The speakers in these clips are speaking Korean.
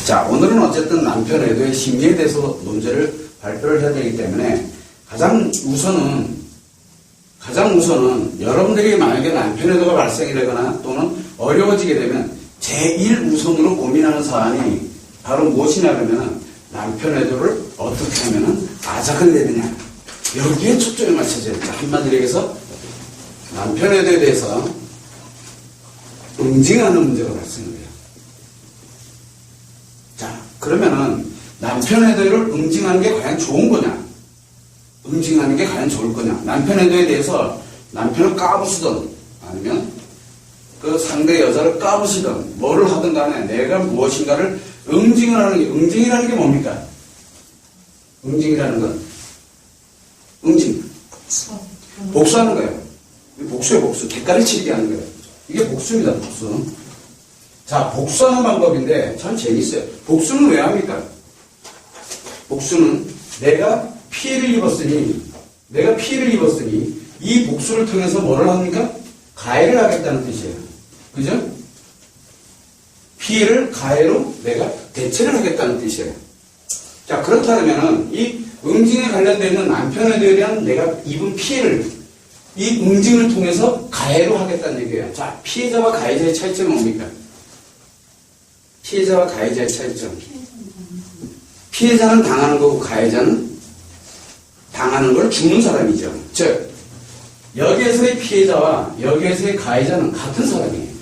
자, 오늘은 어쨌든 남편 외도의 심리에 대해서 문제를 발표를 해야 되기 때문에 가장 우선은 여러분들이 만약에 남편 외도가 발생이 되거나 또는 어려워지게 되면 제일 우선으로 고민하는 사안이 바로 무엇이냐 그러면 남편 외도를 어떻게 하면 아작을 내느냐. 여기에 초점이 맞춰져야 됩니다. 한마디로 얘기해서 남편 외도에 대해서 응징하는 문제가 발생해요. 자, 그러면은 남편 외도를 응징하는 게 과연 좋은 거냐? 응징하는 게 과연 좋을 거냐? 남편 외도에 대해서 남편을 까부시든 아니면 그 상대 여자를 까부시든 뭐를 하든 간에 내가 무엇인가를 응징이라는 게 뭡니까? 응징이라는 건 응징. 복수하는 거예요. 복수예요, 복수. 객가를 치르게 하는 거예요. 이게 복수입니다, 복수. 자, 복수하는 방법인데 참 재밌어요. 복수는 왜 합니까? 복수는 내가 피해를 입었으니 이 복수를 통해서 뭐를 합니까? 가해를 하겠다는 뜻이에요. 그죠? 피해를 가해로 내가 대체를 하겠다는 뜻이에요. 자, 그렇다면은 이 응징에 관련되어 있는 남편에 대한 내가 입은 피해를 이 응징을 통해서 가해로 하겠다는 얘기예요. 자, 피해자와 가해자의 차이점은 뭡니까? 피해자와 가해자의 차이점. 피해자는 당하는 거고 가해자는 당하는 걸 주는 사람이죠. 즉, 여기에서의 피해자와 여기에서의 가해자는 같은 사람이에요.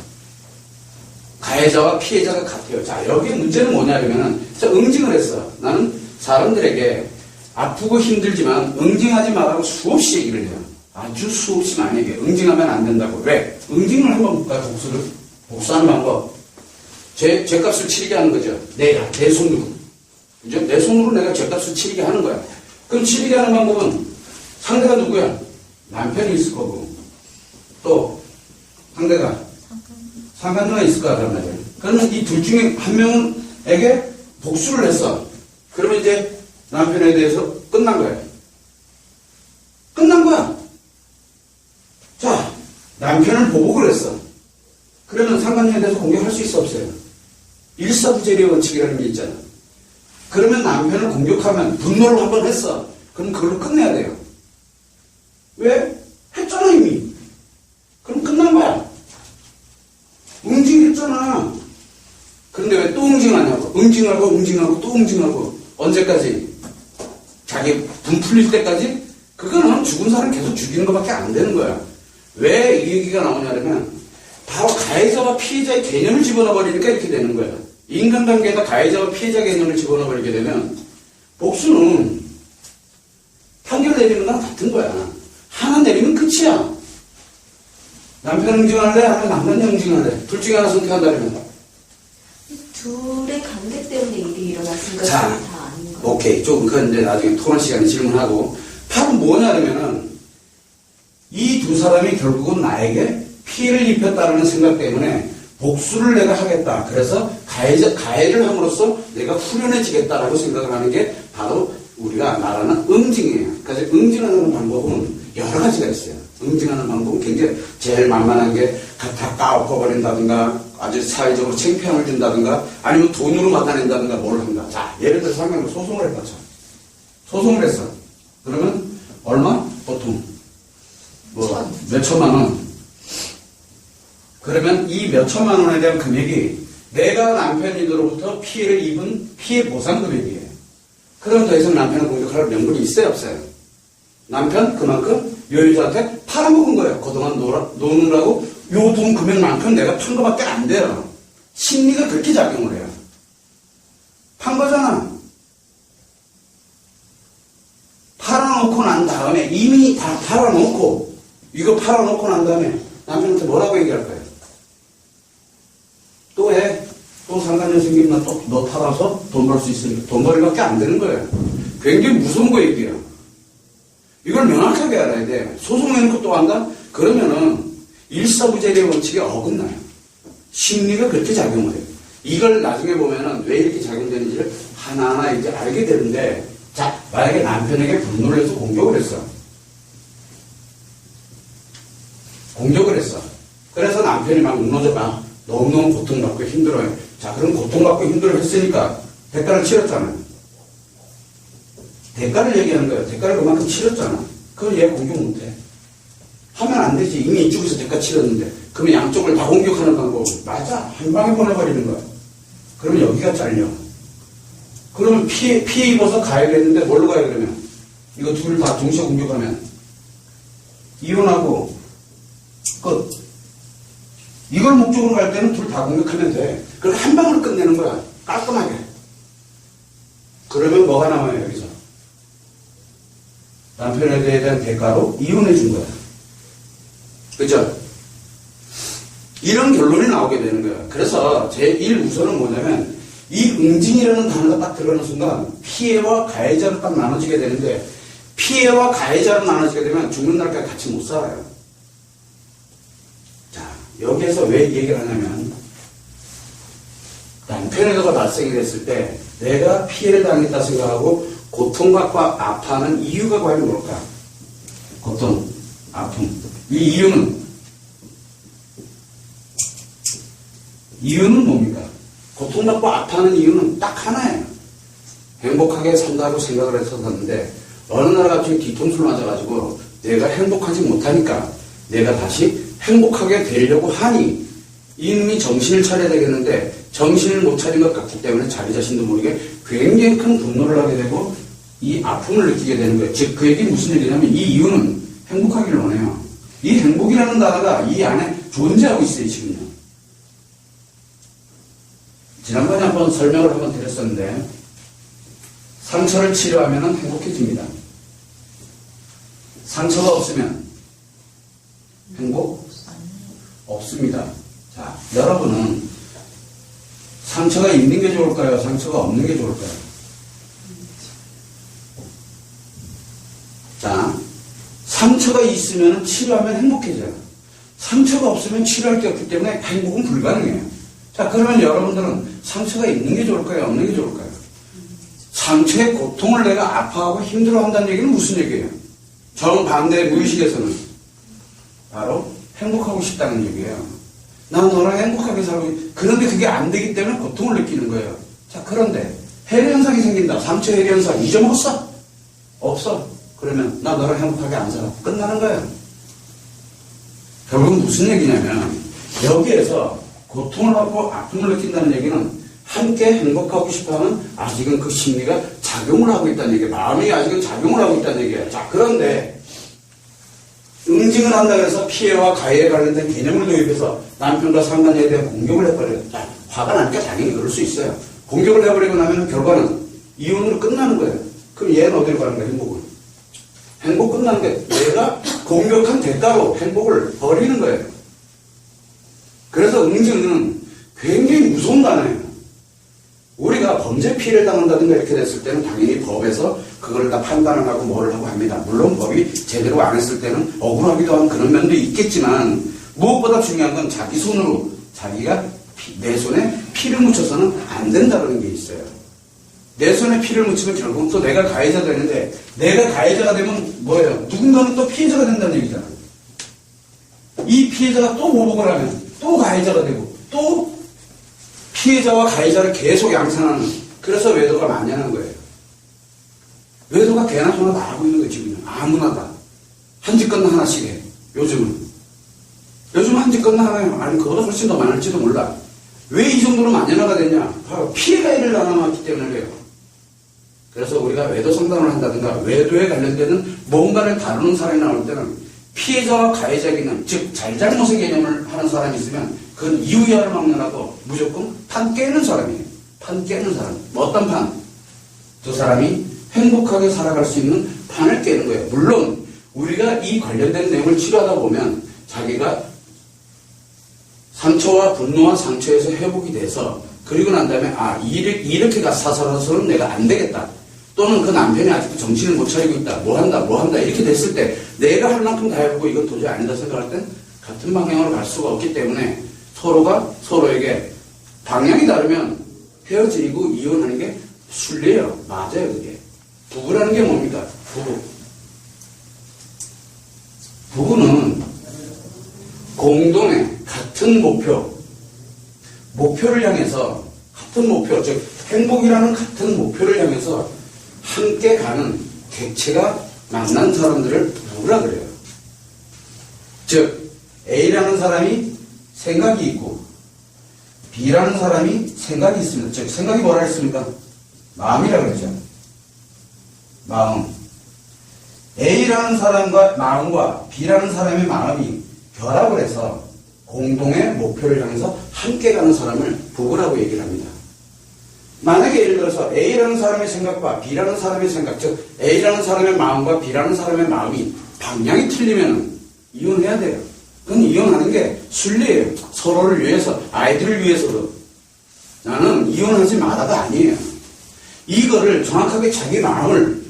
가해자와 피해자가 같아요. 자, 여기에 문제는 뭐냐면은, 응징을 했어. 나는 사람들에게 아프고 힘들지만 응징하지 말라고 수없이 얘기를 해요. 아주 수없이 많이 얘기해요. 응징하면 안 된다고. 왜? 응징을 한번 볼까요? 복수하는 방법. 죄값을 치르게 하는 거죠. 내 손으로. 그죠? 내 손으로 내가 죄값을 치르게 하는 거야. 그럼 치르게 하는 방법은 상대가 누구야? 남편이 있을 거고, 또 상대가 상간녀가 있을 거란 말이에요. 그러면 이 둘 중에 한 명에게 복수를 했어. 그러면 이제 남편에 대해서 끝난 거예요. 끝난 거야. 자, 남편을 보복을 했어. 그러면 상간녀에 대해서 공격할 수 있어 없어요? 일사부재리의 원칙이라는 게 있잖아. 그러면 남편을 공격하면 분노를 한번 했어. 그럼 그걸로 끝내야 돼요. 왜? 했잖아 이미. 그럼 끝난 거야. 응징했잖아. 그런데 왜 또 응징하냐고. 응징하고 또 응징하고. 언제까지? 자기 분 풀릴 때까지? 그거는 죽은 사람 계속 죽이는 것밖에 안 되는 거야. 왜 이 얘기가 나오냐면 바로 가해자와 피해자의 개념을 집어넣어버리니까 이렇게 되는 거야. 인간관계에다 가해자와 피해자 개념을 집어넣어버리게 되면 복수는 판결 내리는 거랑 같은 거야. 하나 내리면 끝이야. 남편 응징할래? 아니면 남편이 응징할래? 둘 중에 하나 선택한다면. 둘의 관계 때문에 일이 일어났으니까 자, 다 아닌 거예요. 오케이. 조금 그건 이제 나중에 토론 시간에 질문하고. 바로 뭐냐면은 이 두 사람이 결국은 나에게 피해를 입혔다는 생각 때문에 복수를 내가 하겠다. 그래서 가해를 함으로써 내가 후련해지겠다라고 생각을 하는 게 바로 우리가 말하는 응징이에요. 그래서 응징하는 방법은 여러 가지가 있어요. 응징하는 방법은 굉장히 제일 만만한 게 다 까엎어버린다든가 아주 사회적으로 창피함을 준다든가 아니면 돈으로 막아낸다든가 뭘 한다. 자, 예를 들어서 한 명을 소송을 해봤죠. 소송을 했어. 그러면 얼마? 보통 몇 천만 원. 그러면 이 몇 천만 원에 대한 금액이 내가 남편이로부터 피해를 입은 피해 보상 금액이에요. 그럼 더 이상 남편을 공격할 명분이 있어요, 없어요? 남편 그만큼 요 여자한테 팔아먹은 거예요. 그동안 노느라고 요 돈 금액만큼 내가 판 거밖에 안 돼요. 심리가 그렇게 작용을 해요. 판 거잖아. 팔아놓고 난 다음에 이미 다 팔아놓고 이거 팔아놓고 난 다음에 남편한테 뭐라고 얘기할 거예요? 또 해. 또 상간녀 생기면 너 팔아서 돈 벌 수 있으니까 돈 벌이밖에 안 되는 거예요. 굉장히 무서운 거 얘기야. 이걸 명확하게 알아야 돼. 소송해놓고 또 한다? 그러면은 일사부재리의 원칙에 어긋나요. 심리가 그렇게 작용을 해요. 이걸 나중에 보면은 왜 이렇게 작용되는지를 하나하나 이제 알게 되는데, 자, 만약에 남편에게 분노를 해서 공격을 했어. 그래서 남편이 막 무너져 막 너무너무 고통받고 힘들어요. 자, 그럼 고통받고 힘들어 했으니까 대가를 치렀잖아요. 대가를 얘기하는 거예요. 대가를 그만큼 치렀잖아. 그걸 얘 공격 못해. 하면 안 되지. 이미 이쪽에서 대가 치렀는데. 그러면 양쪽을 다 공격하는 방법. 맞아. 한 방에 보내버리는 거야. 그러면 여기가 잘려. 그러면 피해 입어서 가야겠는데 뭘로 가야 그러면? 이거 둘을 다 동시에 공격하면 이혼하고 끝. 이걸 목적으로 갈 때는 둘 다 공격하면 돼. 그럼 한 방으로 끝내는 거야. 깔끔하게. 그러면 뭐가 남아요, 여기서? 남편에 대한 대가로 이혼해 준 거야. 그죠? 이런 결론이 나오게 되는 거야. 그래서 제1우선은 뭐냐면 이 응징이라는 단어가 딱 들어가는 순간 피해와 가해자로 딱 나눠지게 되는데 피해와 가해자로 나눠지게 되면 죽는 날까지 같이 못 살아요. 자, 여기에서 왜 이 얘기를 하냐면 남편에게가 발생이 됐을 때 내가 피해를 당했다 생각하고 고통받고 아파하는 이유가 과연 뭘까? 고통, 아픔. 이 이유는 뭡니까? 고통받고 아파하는 이유는 딱 하나예요. 행복하게 산다고 생각을 했었는데 어느 날 갑자기 뒤통수를 맞아가지고 내가 행복하지 못하니까 내가 다시 행복하게 되려고 하니 이놈이 정신을 차려야 되겠는데 정신을 못 차린 것 같기 때문에 자기 자신도 모르게 굉장히 큰 분노를 하게 되고 이 아픔을 느끼게 되는 거예요. 즉 그 얘기 무슨 얘기냐면 이 이유는 행복하기를 원해요. 이 행복이라는 단어가 이 안에 존재하고 있어요. 지금요. 지난번에 한번 설명을 한번 드렸었는데 상처를 치료하면 행복해집니다. 상처가 없으면 행복 없습니다. 자, 여러분은 상처가 있는 게 좋을까요? 상처가 없는 게 좋을까요? 자, 상처가 있으면 치료하면 행복해져요. 상처가 없으면 치료할 게 없기 때문에 행복은 불가능해요. 자, 그러면 여러분들은 상처가 있는 게 좋을까요? 없는 게 좋을까요? 상처의 고통을 내가 아파하고 힘들어한다는 얘기는 무슨 얘기예요? 정반대 무의식에서는 바로 행복하고 싶다는 얘기예요. 난 너랑 행복하게 살고 그런데 그게 안 되기 때문에 고통을 느끼는 거예요. 자, 그런데 해례현상이 생긴다. 상처 해례현상 잊어먹었어? 없어. 그러면 나 너랑 행복하게 안 살아. 끝나는 거예요. 결국 무슨 얘기냐면 여기에서 고통을 받고 아픔을 느낀다는 얘기는 함께 행복하고 싶어하는 아직은 그 심리가 작용을 하고 있다는 얘기예요. 마음이 아직은 작용을 하고 있다는 얘기예요. 자, 그런데 응징을 한다고 해서 피해와 가해에 관련된 개념을 도입해서 남편과 상간에 대한 공격을 해버려요. 자, 화가 나니까 당연히 그럴 수 있어요. 공격을 해버리고 나면 결과는 이혼으로 끝나는 거예요. 그럼 얘는 어디로 가는 거예요? 행복은. 행복 끝나는 게 내가 공격한 대가로 행복을 버리는 거예요. 그래서 응징은 굉장히 무서운 단어예요. 우리가 범죄 피해를 당한다든가 이렇게 됐을 때는 당연히 법에서 그걸 다 판단을 하고 뭐를 하고 합니다. 물론 법이 제대로 안 했을 때는 억울하기도 한 그런 면도 있겠지만 무엇보다 중요한 건 자기 손으로 자기가 내 손에 피를 묻혀서는 안 된다는 게 있어요. 내 손에 피를 묻히면 결국 또 내가 가해자가 되는데 내가 가해자가 되면 뭐예요? 누군가는 또 피해자가 된다는 얘기잖아요. 이 피해자가 또 보복을 하면 또 가해자가 되고 또 피해자와 가해자를 계속 양산하는 그래서 외도가 많이 하는 거예요. 외도가 개나 소나 다 하고 있는 거예요. 지금 아무나 다. 한 짓건나 하나씩 해. 요즘은 한 짓건나 하나 해요. 아니 그거보다 훨씬 더 많을지도 몰라. 왜 이 정도로 만연화가 됐냐? 바로 피해가해를 당해왔기 때문에 그래요. 그래서 우리가 외도 상담을 한다든가 외도에 관련되는 뭔가를 다루는 사람이 나올 때는 피해자와 가해자 개념, 즉 잘잘못의 개념을 하는 사람이 있으면 그건 이유야를 막론하고 무조건 판 깨는 사람이에요. 판 깨는 사람. 뭐 어떤 판? 두 사람이 행복하게 살아갈 수 있는 판을 깨는 거예요. 물론 우리가 이 관련된 내용을 치료하다 보면 자기가 상처와 분노와 상처에서 회복이 돼서 그리고 난 다음에 이렇게 살아서는 내가 안 되겠다. 또는 그 남편이 아직도 정신을 못 차리고 있다. 뭐 한다. 이렇게 됐을 때 내가 할 만큼 다 해보고 이건 도저히 아니다 생각할 땐 같은 방향으로 갈 수가 없기 때문에 서로가 서로에게 방향이 다르면 헤어지고 이혼하는 게 순리예요. 맞아요, 그게. 부부라는 게 뭡니까? 부부는 공동의 같은 목표, 목표를 향해서 같은 목표, 즉 행복이라는 같은 목표를 향해서 함께 가는 객체가 만난 사람들을 부부라 그래요. 즉 A라는 사람이 생각이 있고 B라는 사람이 생각이 있습니다. 즉 생각이 뭐라 했습니까? 마음이라 그랬죠. 마음. A라는 사람과 마음과 B라는 사람의 마음이 결합을 해서 공동의 목표를 향해서 함께 가는 사람을 부부라고 얘기를 합니다. 만약에 예를 들어서 A라는 사람의 생각과 B라는 사람의 생각, 즉 A라는 사람의 마음과 B라는 사람의 마음이 방향이 틀리면 이혼해야 돼요. 그건 이혼하는 게 순리예요. 서로를 위해서, 아이들을 위해서도. 나는 이혼하지 마라가 아니에요. 이거를 정확하게 자기 마음을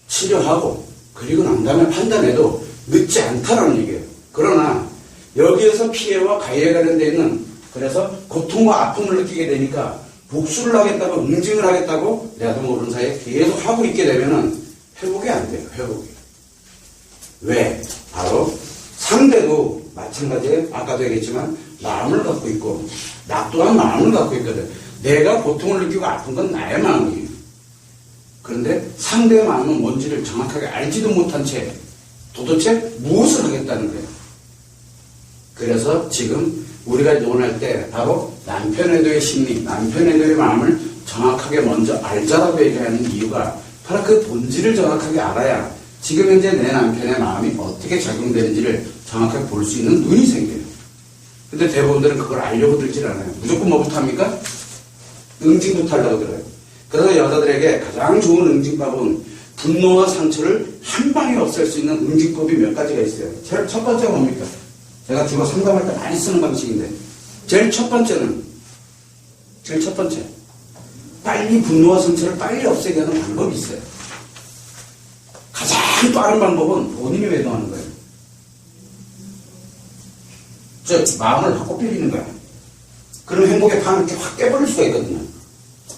치료하고 그리고 난 다음에 판단해도 늦지 않다라는 얘기예요. 그러나 여기에서 피해와 가해에 관련되어 있는, 그래서 고통과 아픔을 느끼게 되니까 복수를 하겠다고, 응징을 하겠다고 나도 모르는 사이에 계속 하고 있게 되면은 회복이 안 돼요. 회복이. 왜? 바로 상대도 마찬가지에 아까도 얘기했지만 마음을 갖고 있고 나 또한 마음을 갖고 있거든. 내가 고통을 느끼고 아픈 건 나의 마음이에요. 그런데 상대의 마음은 뭔지를 정확하게 알지도 못한 채 도대체 무엇을 하겠다는 거예요. 그래서 지금 우리가 논할 때 바로 남편애도의 심리, 남편애도의 마음을 정확하게 먼저 알자라고 얘기하는 이유가 바로 그 본질을 정확하게 알아야 지금 현재 내 남편의 마음이 어떻게 작용되는지를 정확하게 볼 수 있는 눈이 생겨요. 근데 대부분들은 그걸 알려고 들질 않아요. 무조건 뭐부터 합니까? 응징부터 하려고 들어요. 그래서 여자들에게 가장 좋은 응징법은 분노와 상처를 한 방에 없앨 수 있는 응징법이 몇 가지가 있어요. 제일 첫 번째가 뭡니까? 제가 주로 상담할 때 많이 쓰는 방식인데 제일 첫 번째 빨리 분노와 상처를 빨리 없애게 하는 방법이 있어요. 가장 빠른 방법은 본인이 외도하는 거예요. 즉 마음을 확 꼽히는 거야. 그럼 행복의 판을 이렇게 확 깨버릴 수가 있거든요.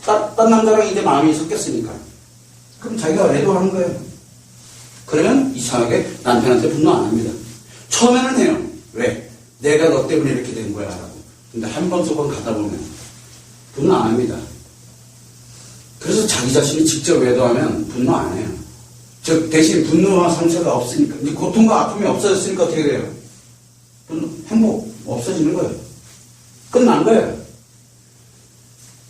딴 남자랑 이제 마음이 섞였으니까. 그럼 자기가 외도하는 거예요. 그러면 이상하게 남편한테 분노 안 합니다. 처음에는 해요. 왜? 내가 너 때문에 이렇게 된 거야 라고. 근데 한 번, 두 번 가다 보면 분노 안 합니다. 그래서 자기 자신이 직접 외도하면 분노 안 해요. 즉 대신 분노와 상처가 없으니까, 이제 고통과 아픔이 없어졌으니까 어떻게 돼요? 분노, 행복 없어지는 거예요. 끝난 거예요.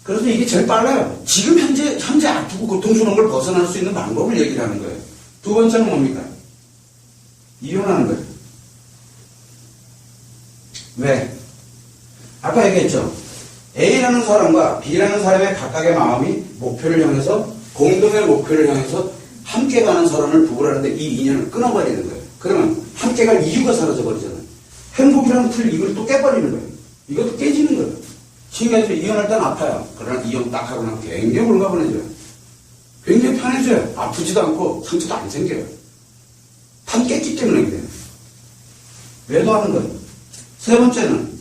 그래서 이게 제일 빨라요. 지금 현재 아프고 고통스러운 걸 벗어날 수 있는 방법을 얘기를 하는 거예요. 두 번째는 뭡니까? 이혼하는 거예요. 왜? 아까 얘기했죠. A라는 사람과 B라는 사람의 각각의 마음이 목표를 향해서, 공동의 목표를 향해서 함께 가는 사람을 부부라는데 이 인연을 끊어버리는 거예요. 그러면 함께 갈 이유가 사라져버리잖아요. 행복이라는 틀 이걸 또 깨버리는 거예요. 이것도 깨지는 거예요. 신기하죠? 이혼할 때는 아파요. 그러나 이혼 딱 하고 나면 굉장히 홀가분해져요. 굉장히 편해져요. 아프지도 않고 상처도 안 생겨요. 판 깼기 때문에 그래요. 외도하는 거예요. 세 번째는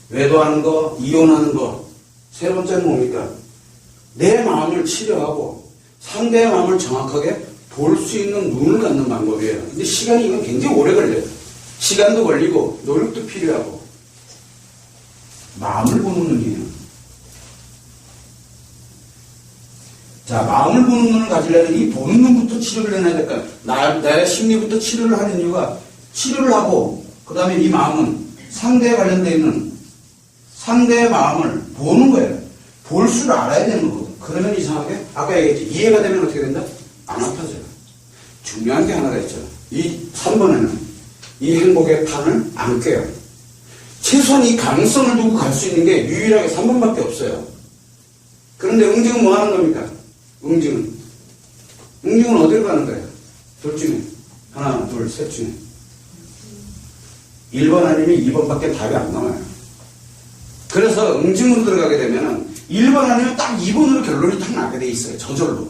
외도하는 거, 이혼하는 거. 세 번째는 뭡니까? 내 마음을 치료하고 상대의 마음을 정확하게 볼 수 있는 눈을 갖는 방법이에요. 근데 시간이 이건 굉장히 오래 걸려요. 시간도 걸리고 노력도 필요하고 마음을 보는 눈이에요. 자, 마음을 보는 눈을 가지려면 이 보는 눈부터 치료를 해놔야 될까요? 나의 심리부터 치료를 하는 이유가 치료를 하고 그 다음에 이 마음은 상대에 관련되어 있는 상대의 마음을 보는 거예요. 볼 줄 알아야 되는 거거든요. 그러면 이상하게 아까 얘기했지. 이해가 되면 어떻게 된다? 안 아파져요. 중요한 게 하나가 있죠. 이 3번에는 이 행복의 판을 안 깨요. 최소한 이 가능성을 두고 갈 수 있는 게 유일하게 3번밖에 없어요. 그런데 응징은 뭐 하는 겁니까? 응징은 어디로 가는 거예요? 둘 중에 하나, 둘, 셋 중에 1번 아니면 2번밖에 답이 안 나와요. 그래서 응징으로 들어가게 되면 1번 아니면 딱 2번으로 결론이 딱 나게 돼 있어요. 저절로.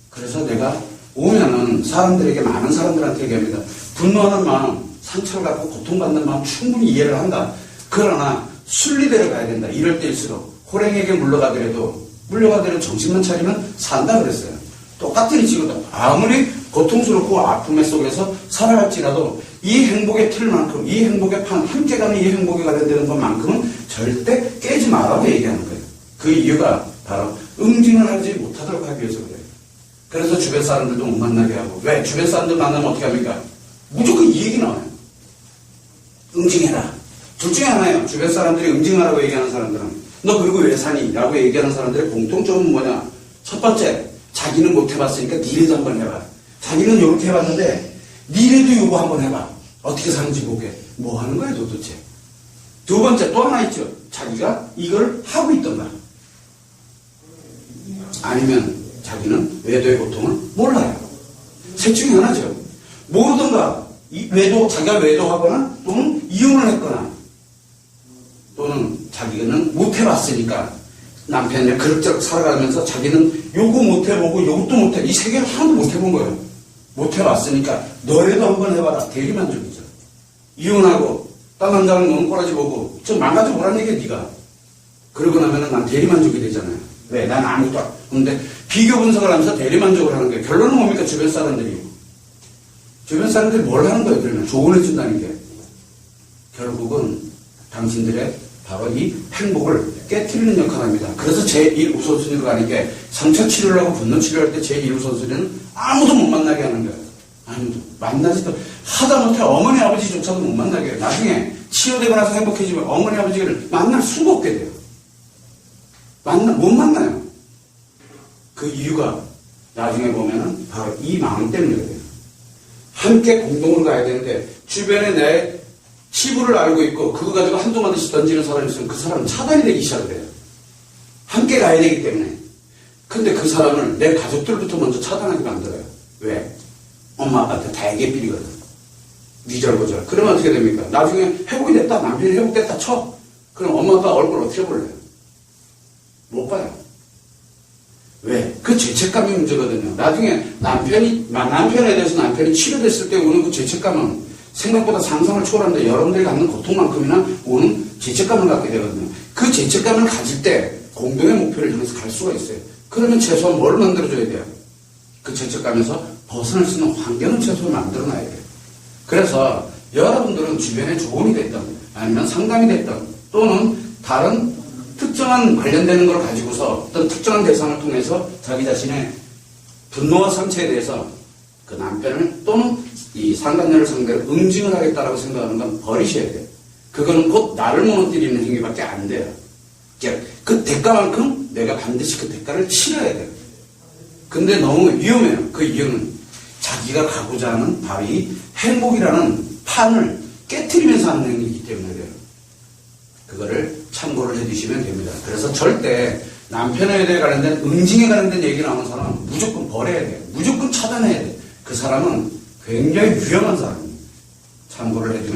그래서 내가 오면은 사람들에게, 많은 사람들한테 얘기합니다. 분노하는 마음, 상처를 갖고 고통받는 마음 충분히 이해를 한다. 그러나 순리대로 가야 된다. 이럴 때일수록 호랭이에게 물려가더라도 정신만 차리면 산다 그랬어요. 똑같은 이치거든. 아무리 고통스럽고 아픔의 속에서 살아갈지라도 이 행복의 틀만큼, 이 행복의 판, 함께 가는 이 행복에 관련되는 것만큼은 절대 깨지 말라고 얘기하는 거예요. 그 이유가 바로 응징을 하지 못하도록 하기 위해서 그래요. 그래서 주변 사람들도 못 만나게 하고. 왜? 주변 사람들 만나면 어떻게 합니까? 무조건 이 얘기 나와요. 응징해라. 둘 중에 하나예요. 주변 사람들이 응징하라고 얘기하는 사람들은 너 그리고 왜 사니? 라고 얘기하는 사람들의 공통점은 뭐냐? 첫 번째, 자기는 못 해봤으니까 니네도 한번 해봐. 자기는 요렇게 해봤는데 니네도 요거 한번 해봐. 어떻게 사는지 보게. 뭐 하는 거야 도대체? 두 번째 또 하나 있죠. 자기가 이걸 하고 있던가. 아니면 자기는 외도의 고통을 몰라요. 셋 중에 하나죠. 모르던가 자기가 외도하거나 또는 이혼을 했거나 또는 자기는 못 해봤으니까 남편이 그럭저럭 살아가면서 자기는 요거 못 해보고 요것도 못 해. 이 세 개를 하나도 못 해본 거예요. 못 해봤으니까 너라도 한번 해봐라. 대리만족이죠. 이혼하고 딴 남자랑 노는 꼬라지 보고 좀 망가져 보라는 얘기야 네가. 그러고 나면은 난 대리만족이 되잖아요. 왜? 난 아무것도 안. 근데 비교 분석을 하면서 대리만족을 하는 거예요. 결론은 뭡니까? 주변 사람들이 뭘 하는 거예요? 그러면 조언해준다는 게 결국은 당신들의 바로 이 행복을 깨트리는 역할을 합니다. 그래서 제1 우선순위로 가는 게 상처 치료를 하고 분노 치료할 때 제1 우선순위는 아무도 못 만나게 하는 거예요. 아무도. 만나지도 하다못해 어머니 아버지조차도 못 만나게 해요. 나중에 치료되고 나서 행복해지면 어머니 아버지를 만날 수가 없게 돼요. 못 만나요. 그 이유가 나중에 보면은 바로 이 마음 때문에 그래요. 함께 공동으로 가야 되는데 주변에 내 치부를 알고 있고 그거 가지고 한두 마디씩 던지는 사람이 있으면 그 사람은 차단이 되기 시작해요. 함께 가야 되기 때문에. 근데 그 사람을 내 가족들부터 먼저 차단하게 만들어요. 왜? 엄마 아빠한테 다 애기삐리거든. 위절고절. 그러면 어떻게 됩니까? 나중에 회복이 됐다. 남편이 회복됐다 쳐. 그럼 엄마 아빠 얼굴 어떻게 볼래요? 못 봐요. 왜? 그 죄책감이 문제거든요. 나중에 남편에 대해서 남편이 치료됐을 때 오는 그 죄책감은 생각보다 상상을 초월하는데 여러분들이 갖는 고통만큼이나 오는 죄책감을 갖게 되거든요. 그 죄책감을 가질 때 공동의 목표를 향해서 갈 수가 있어요. 그러면 최소한 뭘 만들어줘야 돼요? 그 죄책감에서 벗어날 수 있는 환경을 최소한 만들어놔야 돼요. 그래서 여러분들은 주변에 조언이 됐던 아니면 상담이 됐던 또는 다른 특정한 관련되는 걸 가지고서 어떤 특정한 대상을 통해서 자기 자신의 분노와 상처에 대해서 그 남편을 또는 이 상간녀를 상대로 응징을 하겠다라고 생각하는 건 버리셔야 돼요. 그거는 곧 나를 무너뜨리는 행위밖에 안 돼요. 그 대가만큼 내가 반드시 그 대가를 치러야 돼요. 근데 너무 위험해요. 그 이유는 자기가 가고자 하는 바로 이 행복이라는 판을 깨트리면서 하는 행위이기 때문에 그래요. 그거를 참고를 해주시면 됩니다. 그래서 절대 남편에 대해 관련된 응징에 관련된 얘기 나오는 사람은 무조건 버려야 돼요. 무조건 차단해야 돼요. 그 사람은 굉장히 위험한 사람입니다. 참고를 해주면